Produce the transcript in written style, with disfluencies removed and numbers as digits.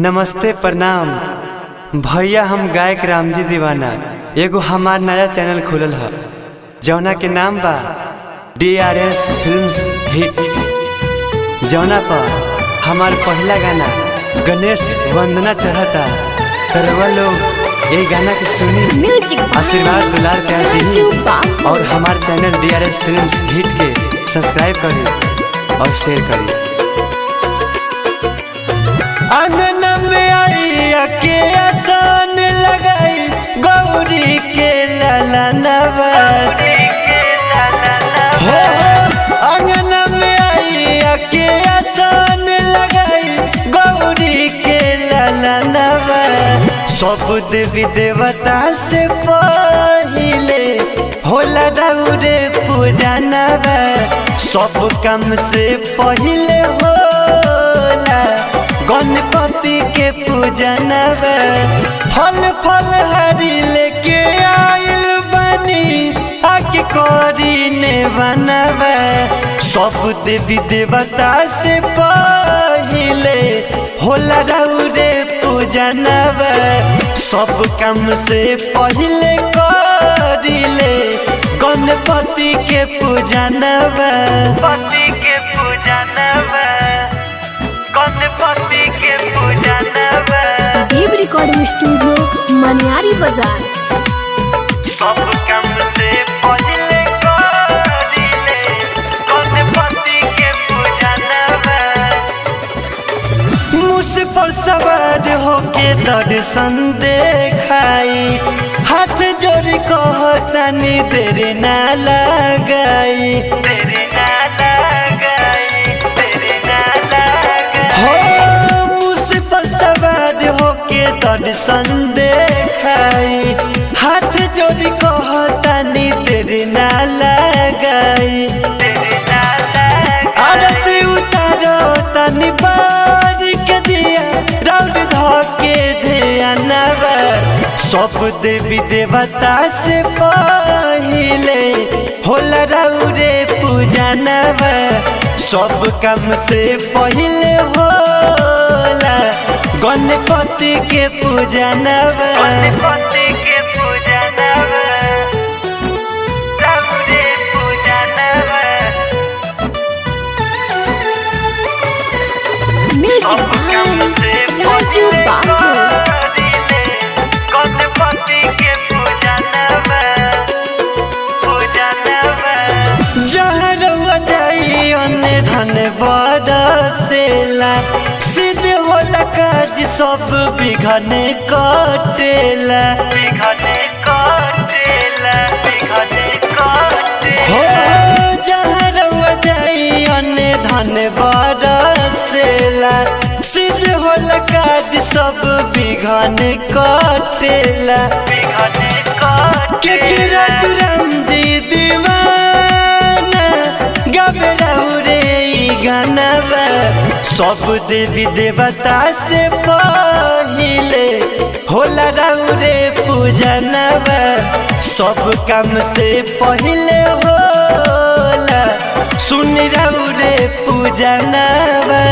नमस्ते प्रणाम भैया, हम गायक रामजी दीवाना। एगो हमार नया चैनल खुलल है जौना के नाम बा DRS फिल्म्स हिट। जौना पर हमार पहला गाना गणेश वंदना चढ़ता। तरवा लोग ये गाना के सुनी, आशीर्वाद दुलार प्यार दी और हमार चैनल DRS फिल्म्स हिट के सब्सक्राइब करी और शेयर करी। आंगन में आई के आसान लगाई गौरी के ललनवा हो। आंगन में आई के आसान लगाई गौरी के ललनवा। सब देवी देवता से पहिले होला राउरे पूजनवा। सब काम से पहिले होला गणपति के पूजनवा। फल फल हरी लेके आइल बनी आके करी ने बनवा। सब देवी देवता से पहिले होला राउरे पूजनवा। सब काम से पहिले करिले गणपति के पूजनवा। पति के पूजनवा, गणपति के पूजनवा। देव रिकॉर्डिंग स्टूडियो मनियारी बाजार। सब काम से पहिले करिले गणपति के पूजनवा। मुझ पर सवार होके दर्शन देखाई, हाथ जोड़ी कहतानी देरी ना लगाई। देरी ना लगाई, देरी ना लगाई हो। मुझ पर सवार होके दर्शन देखाई, हाथ जोड़ी कहतानी देरी ना लगाई। देरी ना लगाई आरती उतारो तनी बार के दिया राउर धके ध्यानवा। सब देवी देवता से पहिले होला राउरे पूजनवा। सब काम से पहिले होला गणपति के पूजनवा। गणपति के पूजनवा, राउरे पूजनवा। म्यूजिक बाय राजू बाबू। धन बरसेला सिद्ध होला काज सब विघन कटेला। विघन कटेला, विघन कटेला हो। जहाँ रउआ जाई अन्य धन बरसेला सिद्ध होला काज सब विघन कटेला। विघन कटेला के रामजी दीवाना गावे राउरे गानवा। सब देवी देवता से पहिले होला राउरे पूजनवा। सब काम से पहिले होला सुन राउरे पूजनवा।